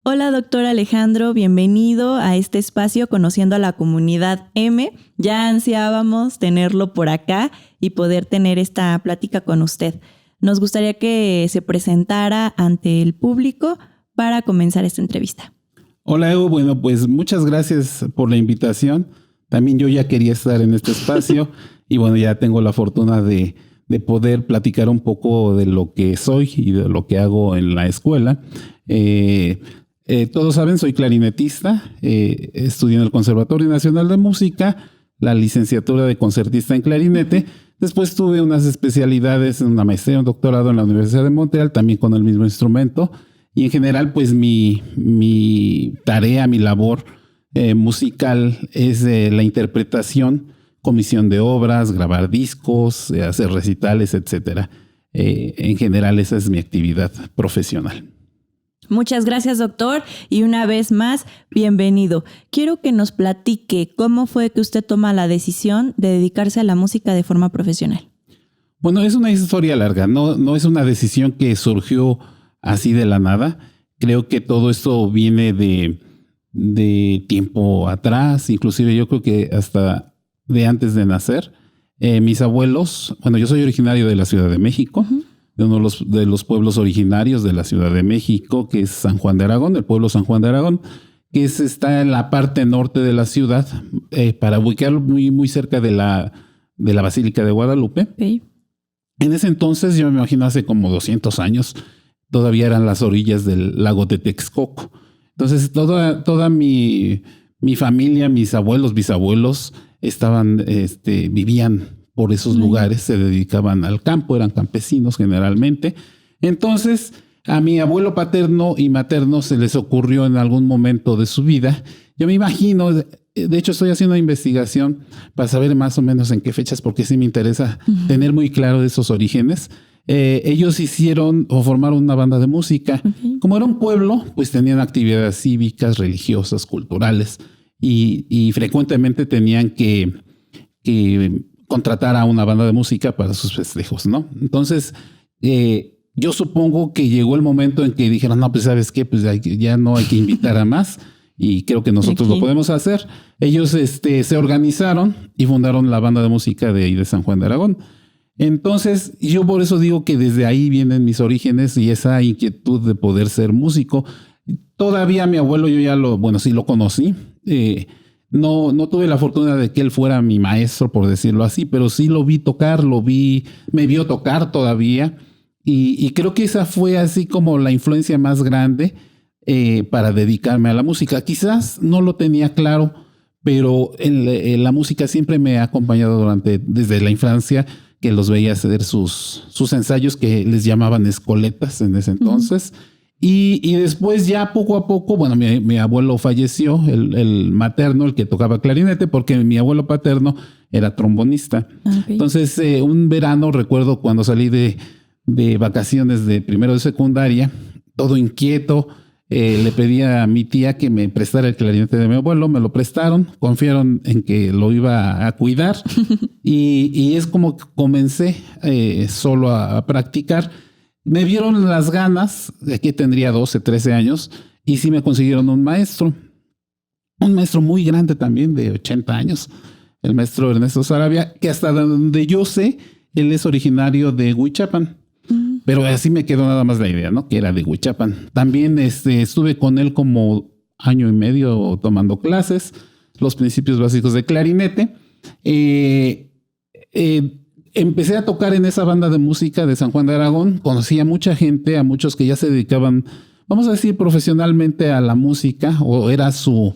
Hola, doctor Alejandro, bienvenido a este espacio Conociendo a la Comunidad M. Ya ansiábamos tenerlo por acá y poder tener esta plática con usted. Nos gustaría que se presentara ante el público para comenzar esta entrevista. Hola, Evo. Bueno, pues muchas gracias por la invitación. También yo ya quería estar en este espacio y bueno, ya tengo la fortuna de poder platicar un poco de lo que soy y de lo que hago en la escuela. Todos saben, soy clarinetista, estudié en el Conservatorio Nacional de Música, la licenciatura de concertista en clarinete. Después tuve unas especialidades, una maestría, un doctorado en la Universidad de Montreal, también con el mismo instrumento. Y en general, pues mi tarea, mi labor musical es la interpretación, comisión de obras, grabar discos, hacer recitales, etcétera. En general, esa es mi actividad profesional. Muchas gracias, doctor, y una vez más, bienvenido. Quiero que nos platique cómo fue que usted toma la decisión de dedicarse a la música de forma profesional. Bueno, es una historia larga, no es una decisión que surgió así de la nada. Creo que todo esto viene de tiempo atrás, inclusive yo creo que hasta de antes de nacer. Mis abuelos, bueno, yo soy originario de la Ciudad de México, de uno de los pueblos originarios de la Ciudad de México, que es San Juan de Aragón, el pueblo San Juan de Aragón, que está en la parte norte de la ciudad, para ubicarlo muy cerca de la Basílica de Guadalupe. Okay. En ese entonces, yo me imagino hace como 200 años, todavía eran las orillas del lago de Texcoco. Entonces, toda mi familia, mis abuelos, bisabuelos, vivían por esos lugares, se dedicaban al campo, eran campesinos generalmente. Entonces, a mi abuelo paterno y materno se les ocurrió en algún momento de su vida. Yo me imagino, de hecho estoy haciendo una investigación para saber más o menos en qué fechas, porque sí me interesa tener muy claro esos orígenes. Ellos hicieron o formaron una banda de música. Como era un pueblo, pues tenían actividades cívicas, religiosas, culturales y frecuentemente tenían que contratar a una banda de música para sus festejos, ¿no? Entonces, yo supongo que llegó el momento en que dijeron, no, pues ¿sabes qué? Pues ya no hay que invitar a más y creo que nosotros lo podemos hacer. Ellos se organizaron y fundaron la banda de música de San Juan de Aragón. Entonces, yo por eso digo que desde ahí vienen mis orígenes y esa inquietud de poder ser músico. Todavía mi abuelo, sí lo conocí. No tuve la fortuna de que él fuera mi maestro, por decirlo así, pero sí lo vi tocar, me vio tocar todavía. Y creo que esa fue así como la influencia más grande para dedicarme a la música. Quizás no lo tenía claro, pero la música siempre me ha acompañado desde la infancia, que los veía hacer sus ensayos que les llamaban escoletas en ese entonces. Y después ya poco a poco, bueno, mi abuelo falleció, el materno, el que tocaba clarinete, porque mi abuelo paterno era trombonista. Okay. Entonces, un verano recuerdo cuando salí de vacaciones de primero de secundaria, todo inquieto, le pedí a mi tía que me prestara el clarinete de mi abuelo, me lo prestaron, confiaron en que lo iba a cuidar y es como que comencé solo a practicar. Me vieron las ganas, de que tendría 12, 13 años, y sí me consiguieron un maestro muy grande también, de 80 años, el maestro Ernesto Sarabia, que hasta donde yo sé, él es originario de Huichapan. Pero así me quedó nada más la idea, ¿no? Que era de Huichapan. También estuve con él como año y medio tomando clases, los principios básicos de clarinete. Empecé a tocar en esa banda de música de San Juan de Aragón. Conocí a mucha gente, a muchos que ya se dedicaban, vamos a decir, profesionalmente a la música, o era su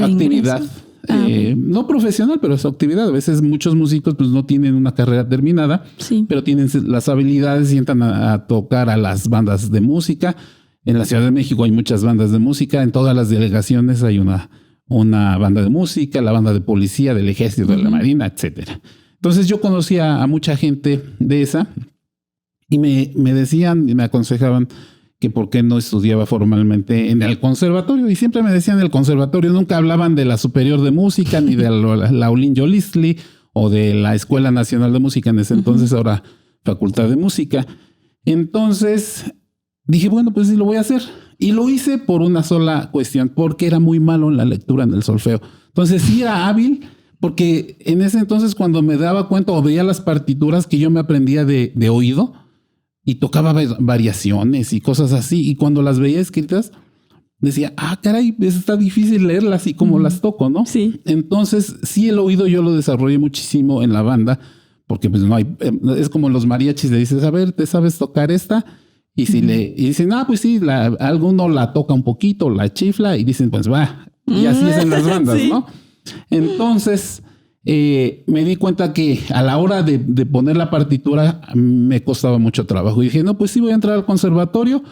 actividad. No profesional, pero su actividad. A veces muchos músicos pues no tienen una carrera terminada, sí, pero tienen las habilidades y entran a tocar a las bandas de música. En la Ciudad de México hay muchas bandas de música. En todas las delegaciones hay una banda de música, la banda de policía, del ejército, de la marina, etcétera. Entonces yo conocía a mucha gente de esa y me decían y me aconsejaban que por qué no estudiaba formalmente en el conservatorio. Y siempre me decían el conservatorio, nunca hablaban de la Superior de Música, ni de la Olin Yolistli o de la Escuela Nacional de Música en ese entonces, ahora Facultad de Música. Entonces dije, bueno, pues sí lo voy a hacer. Y lo hice por una sola cuestión, porque era muy malo en la lectura, en el solfeo. Entonces sí era hábil, porque en ese entonces cuando me daba cuenta o veía las partituras que yo me aprendía de oído y tocaba variaciones y cosas así, y cuando las veía escritas decía, caray, está difícil leerlas y como las toco, ¿no? Sí. Entonces sí, el oído yo lo desarrollé muchísimo en la banda, porque pues no hay, es como los mariachis, le dices, a ver, ¿te sabes tocar esta? Y si y dicen, pues sí, alguno la toca un poquito, la chifla, y dicen, pues va. Y así es en las bandas, sí, ¿no? Entonces me di cuenta que a la hora de poner la partitura me costaba mucho trabajo. Y dije, no, pues sí, voy a entrar al conservatorio.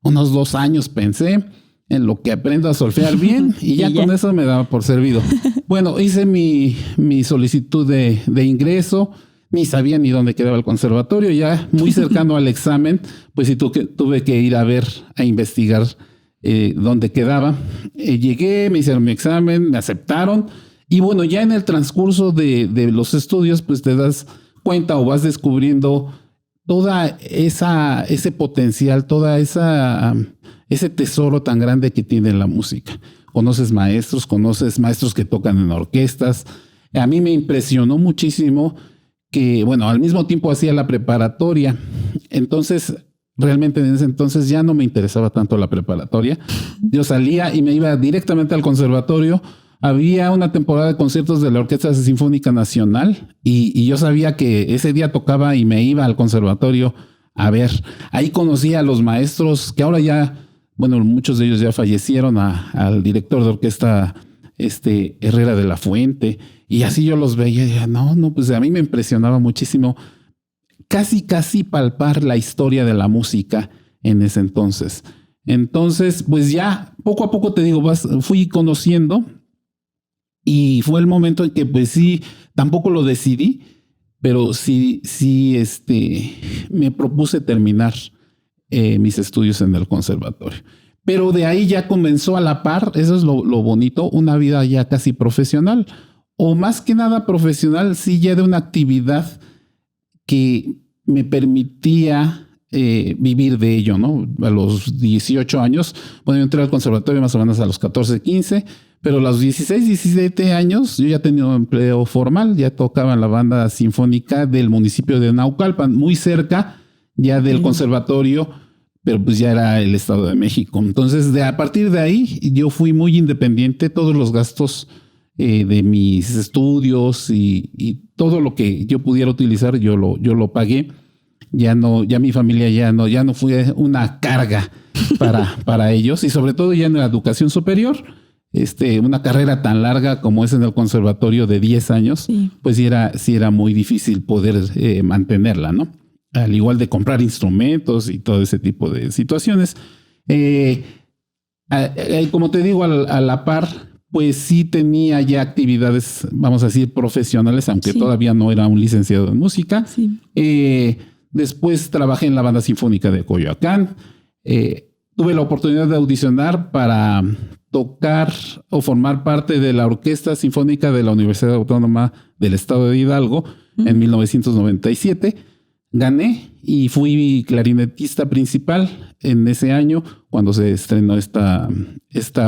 Unos 2 años pensé en lo que aprendo a solfear bien y ya con eso me daba por servido. Bueno, hice mi solicitud de ingreso. Ni sabía ni dónde quedaba el conservatorio. Ya muy cercano al examen, pues sí tuve que ir a investigar dónde quedaba. Llegué, me hicieron mi examen, me aceptaron. Y bueno, ya en el transcurso de los estudios, pues te das cuenta o vas descubriendo toda ese potencial, ese tesoro tan grande que tiene la música. Conoces maestros que tocan en orquestas. A mí me impresionó muchísimo que, bueno, al mismo tiempo hacía la preparatoria. Entonces, realmente en ese entonces ya no me interesaba tanto la preparatoria. Yo salía y me iba directamente al conservatorio. Había una temporada de conciertos de la Orquesta Sinfónica Nacional y yo sabía que ese día tocaba y me iba al conservatorio a ver. Ahí conocí a los maestros que ahora ya, bueno, muchos de ellos ya fallecieron, al director de orquesta Herrera de la Fuente, y así yo los veía y decía, no, pues a mí me impresionaba muchísimo casi palpar la historia de la música en ese entonces. Entonces, pues ya poco a poco te digo, fui conociendo y fue el momento en que pues sí, tampoco lo decidí, pero sí, me propuse terminar mis estudios en el conservatorio. Pero de ahí ya comenzó a la par, eso es lo bonito, una vida ya casi profesional, o más que nada profesional, sí, ya de una actividad que me permitía vivir de ello, ¿no? A los 18 años, bueno, yo entré al conservatorio más o menos a los 14, 15, pero a los 16, 17 años yo ya tenía un empleo formal, ya tocaba en la banda sinfónica del municipio de Naucalpan, muy cerca ya del conservatorio, pero pues ya era el Estado de México. Entonces, a partir de ahí, yo fui muy independiente. Todos los gastos de mis estudios y todo lo que yo pudiera utilizar, yo lo pagué. Ya mi familia ya no fue una carga para ellos, y sobre todo ya en la educación superior, una carrera tan larga como es en el conservatorio de 10 años, sí, pues sí era muy difícil poder mantenerla, ¿no? Al igual de comprar instrumentos y todo ese tipo de situaciones. Como te digo, a la par, pues sí tenía ya actividades, vamos a decir, profesionales, aunque sí, todavía no era un licenciado en música. Sí. Después trabajé en la Banda Sinfónica de Coyoacán. Tuve la oportunidad de audicionar para tocar o formar parte de la Orquesta Sinfónica de la Universidad Autónoma del Estado de Hidalgo en 1997. Gané y fui clarinetista principal en ese año cuando se estrenó esta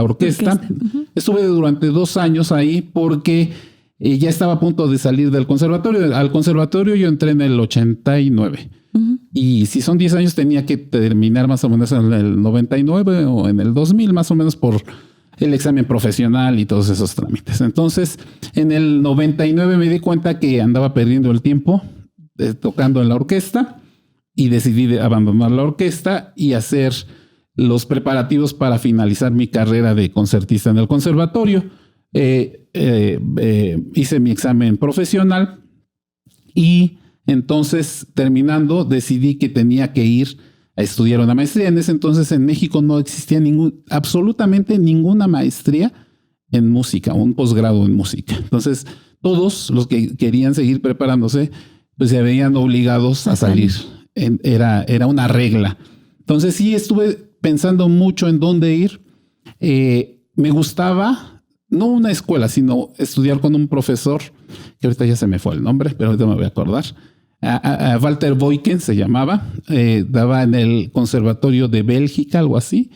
orquesta. Estuve durante 2 años ahí porque ya estaba a punto de salir del conservatorio. Al conservatorio yo entré en el 89. Y si son 10 años tenía que terminar más o menos en el 99 o en el 2000, más o menos, por el examen profesional y todos esos trámites. Entonces, en el 99 me di cuenta que andaba perdiendo el tiempo tocando en la orquesta y decidí abandonar la orquesta y hacer los preparativos para finalizar mi carrera de concertista en el conservatorio. Hice mi examen profesional y entonces, terminando, decidí que tenía que ir a estudiar una maestría. En ese entonces en México no existía absolutamente ninguna maestría en música, un posgrado en música. Entonces, todos los que querían seguir preparándose pues se veían obligados a salir. Era una regla. Entonces sí estuve pensando mucho en dónde ir. Me gustaba, no una escuela, sino estudiar con un profesor, que ahorita ya se me fue el nombre, pero ahorita me voy a acordar. Walter Boyken se llamaba, daba en el Conservatorio de Bélgica, algo así.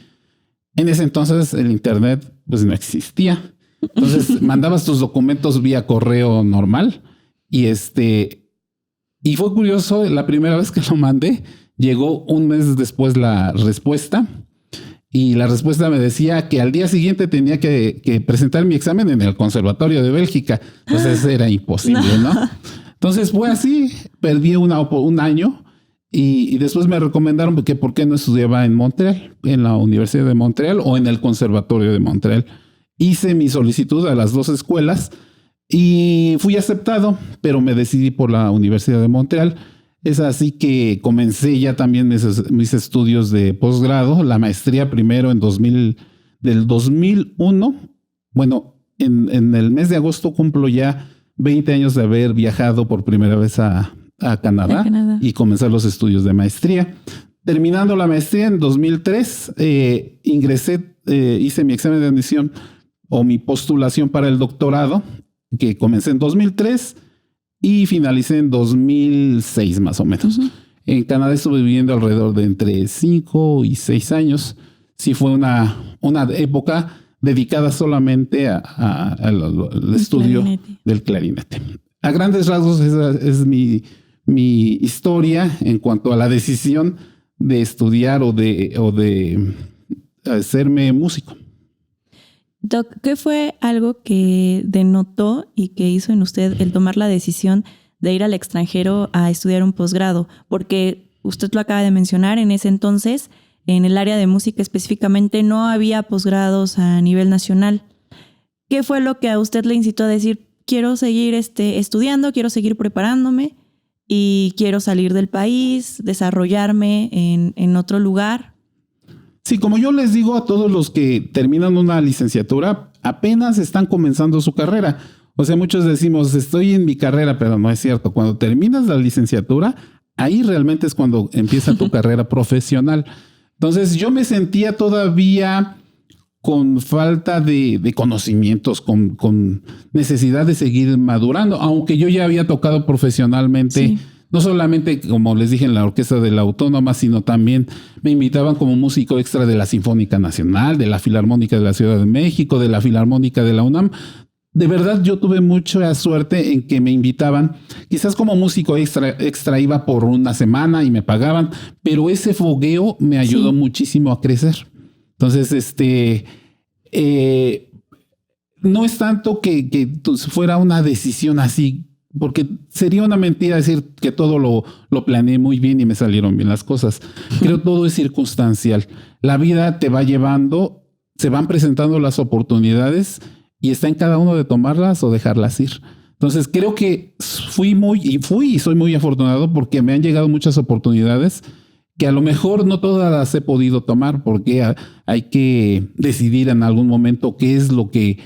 En ese entonces el internet pues no existía. Entonces mandabas tus documentos vía correo normal y y fue curioso, la primera vez que lo mandé, llegó un mes después la respuesta y la respuesta me decía que al día siguiente tenía que presentar mi examen en el Conservatorio de Bélgica. Entonces era imposible, ¿no? Entonces fue así, perdí un año y después me recomendaron que por qué no estudiaba en Montreal, en la Universidad de Montreal o en el Conservatorio de Montreal. Hice mi solicitud a las dos escuelas y fui aceptado, pero me decidí por la Universidad de Montreal. Es así que comencé ya también mis estudios de posgrado, la maestría primero del 2001. Bueno, en el mes de agosto cumplo ya 20 años de haber viajado por primera vez a Canadá y comenzar los estudios de maestría. Terminando la maestría en 2003, ingresé, hice mi examen de admisión o mi postulación para el doctorado, que comencé en 2003 y finalicé en 2006 más o menos. Uh-huh. En Canadá estuve viviendo alrededor de entre 5 y 6 años. Sí fue una época dedicada solamente al estudio del clarinete. A grandes rasgos esa es mi historia en cuanto a la decisión de estudiar o de hacerme músico. Doc, ¿qué fue algo que denotó y que hizo en usted el tomar la decisión de ir al extranjero a estudiar un posgrado? Porque usted lo acaba de mencionar, en ese entonces, en el área de música específicamente, no había posgrados a nivel nacional. ¿Qué fue lo que a usted le incitó a decir, quiero seguir estudiando, quiero seguir preparándome y quiero salir del país, desarrollarme en otro lugar? Sí, como yo les digo a todos los que terminan una licenciatura, apenas están comenzando su carrera. O sea, muchos decimos, estoy en mi carrera, pero no es cierto. Cuando terminas la licenciatura, ahí realmente es cuando empieza tu carrera profesional. Entonces yo me sentía todavía con falta de conocimientos, con necesidad de seguir madurando, aunque yo ya había tocado profesionalmente. Sí. No solamente, como les dije, en la orquesta de la Autónoma, sino también me invitaban como músico extra de la Sinfónica Nacional, de la Filarmónica de la Ciudad de México, de la Filarmónica de la UNAM. De verdad, yo tuve mucha suerte en que me invitaban. Quizás como músico extra iba por una semana y me pagaban, pero ese fogueo me ayudó muchísimo a crecer. Entonces, no es tanto que fuera una decisión así, porque sería una mentira decir que todo lo planeé muy bien y me salieron bien las cosas. Creo que todo es circunstancial. La vida te va llevando, se van presentando las oportunidades y está en cada uno de tomarlas o dejarlas ir. Entonces creo que fui y soy muy afortunado porque me han llegado muchas oportunidades que a lo mejor no todas las he podido tomar porque hay que decidir en algún momento qué es lo que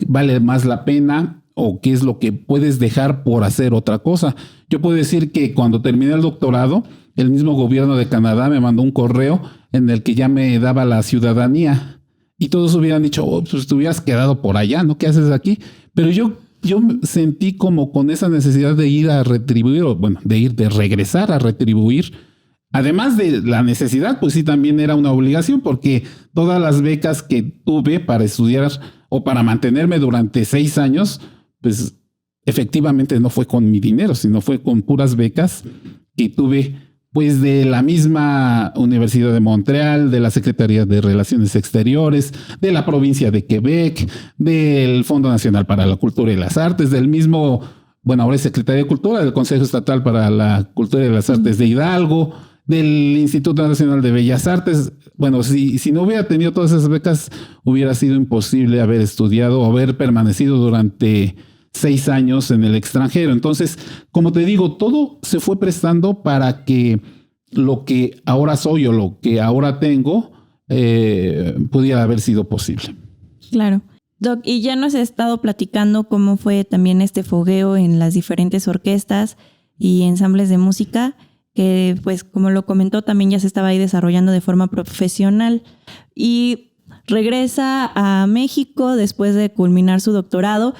vale más la pena o qué es lo que puedes dejar por hacer otra cosa. Yo puedo decir que cuando terminé el doctorado, el mismo gobierno de Canadá me mandó un correo en el que ya me daba la ciudadanía y todos hubieran dicho, pues te hubieras quedado por allá, ¿no? ¿Qué haces aquí? Pero yo sentí como con esa necesidad de ir a retribuir, de regresar a retribuir. Además de la necesidad, pues sí, también era una obligación porque todas las becas que tuve para estudiar o para mantenerme durante 6 años, pues efectivamente no fue con mi dinero, sino fue con puras becas que tuve pues de la misma Universidad de Montreal, de la Secretaría de Relaciones Exteriores, de la provincia de Quebec, del Fondo Nacional para la Cultura y las Artes, del mismo, ahora es Secretaría de Cultura, del Consejo Estatal para la Cultura y las Artes de Hidalgo, del Instituto Nacional de Bellas Artes. Bueno, si no hubiera tenido todas esas becas, hubiera sido imposible haber estudiado o haber permanecido durante 6 años en el extranjero. Entonces, como te digo, todo se fue prestando para que lo que ahora soy o lo que ahora tengo pudiera haber sido posible. Claro. Doc, y ya nos has estado platicando cómo fue también este fogueo en las diferentes orquestas y ensambles de música, que pues como lo comentó también ya se estaba ahí desarrollando de forma profesional y regresa a México después de culminar su doctorado.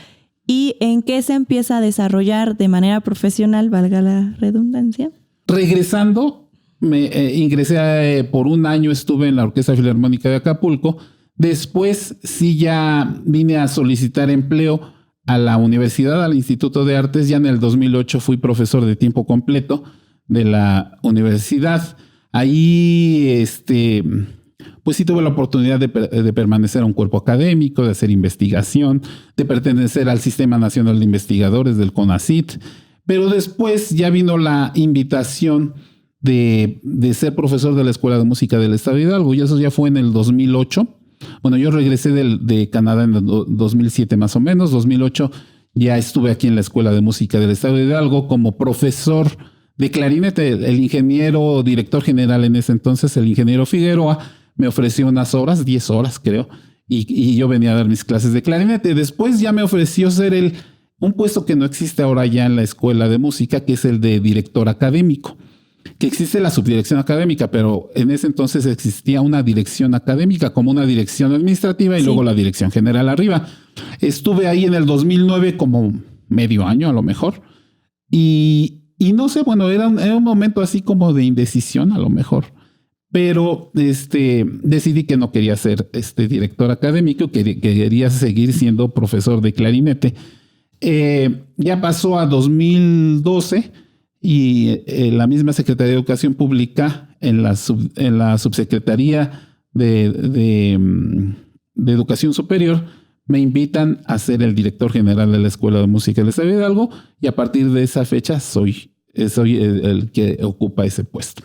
¿Y en qué se empieza a desarrollar de manera profesional, valga la redundancia? Regresando, me ingresé por un año, estuve en la Orquesta Filarmónica de Acapulco. Después sí ya vine a solicitar empleo a la universidad, al Instituto de Artes. Ya en el 2008 fui profesor de tiempo completo de la universidad. Ahí, pues sí tuve la oportunidad de permanecer a un cuerpo académico, de hacer investigación, de pertenecer al Sistema Nacional de Investigadores del CONACYT. Pero después ya vino la invitación de ser profesor de la Escuela de Música del Estado de Hidalgo, y eso ya fue en el 2008. Bueno, yo regresé de Canadá en el 2007 más o menos. 2008 ya estuve aquí en la Escuela de Música del Estado de Hidalgo como profesor de clarinete. El ingeniero director general en ese entonces, el ingeniero Figueroa, me ofreció unas horas, 10 horas creo, y yo venía a dar mis clases de clarinete. Después ya me ofreció ser un puesto que no existe ahora ya en la Escuela de Música, que es el de director académico. Que existe la subdirección académica, pero en ese entonces existía una dirección académica como una dirección administrativa y luego la dirección general arriba. Estuve ahí en el 2009 como medio año a lo mejor, y no sé, bueno, era un momento así como de indecisión a lo mejor, pero decidí que no quería ser director académico, que quería seguir siendo profesor de clarinete. Ya pasó a 2012 y la misma Secretaría de Educación Pública en la Subsecretaría de Educación Superior me invitan a ser el director general de la Escuela de Música del Estado de Hidalgo, y a partir de esa fecha soy el que ocupa ese puesto.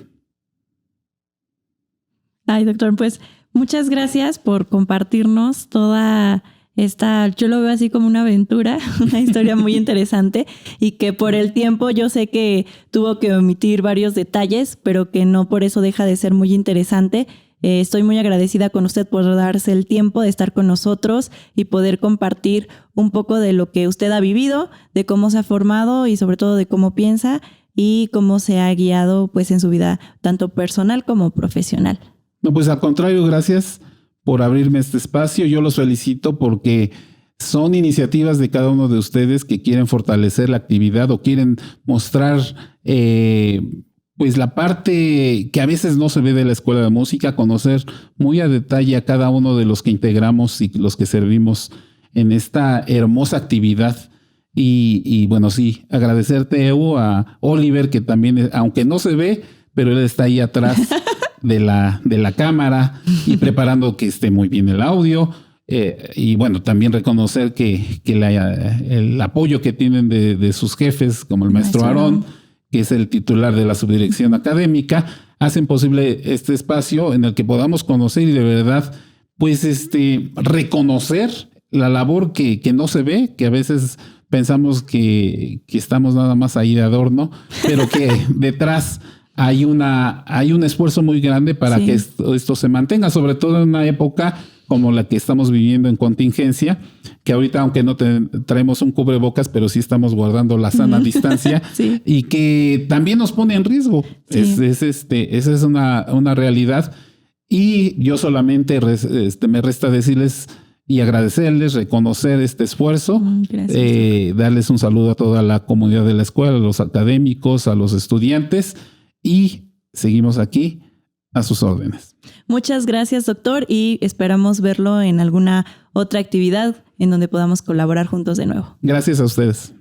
Ay, doctor, pues muchas gracias por compartirnos toda esta, yo lo veo así como una aventura, una historia muy interesante, y que por el tiempo yo sé que tuvo que omitir varios detalles, pero que no por eso deja de ser muy interesante. Estoy muy agradecida con usted por darse el tiempo de estar con nosotros y poder compartir un poco de lo que usted ha vivido, de cómo se ha formado y sobre todo de cómo piensa y cómo se ha guiado pues en su vida tanto personal como profesional. No, pues al contrario, gracias por abrirme este espacio. Yo los felicito porque son iniciativas de cada uno de ustedes que quieren fortalecer la actividad o quieren mostrar pues la parte que a veces no se ve de la Escuela de Música, conocer muy a detalle a cada uno de los que integramos y los que servimos en esta hermosa actividad. Y bueno, sí, agradecerte, Evo, a Oliver, que también, aunque no se ve, pero él está ahí atrás de la cámara y preparando que esté muy bien el audio. Y bueno, también reconocer que el apoyo que tienen de sus jefes, como el maestro Aarón, que es el titular de la subdirección académica, hacen posible este espacio en el que podamos conocer y de verdad, pues, reconocer la labor que no se ve, que a veces pensamos que estamos nada más ahí de adorno, pero que detrás hay un esfuerzo muy grande para que esto se mantenga, sobre todo en una época como la que estamos viviendo en contingencia, que ahorita aunque no traemos un cubrebocas, pero sí estamos guardando la sana distancia y que también nos pone en riesgo. Sí. Esa es una realidad, y yo solamente me resta decirles y agradecerles, reconocer este esfuerzo, darles un saludo a toda la comunidad de la escuela, a los académicos, a los estudiantes, y seguimos aquí a sus órdenes. Muchas gracias, doctor, y esperamos verlo en alguna otra actividad en donde podamos colaborar juntos de nuevo. Gracias a ustedes.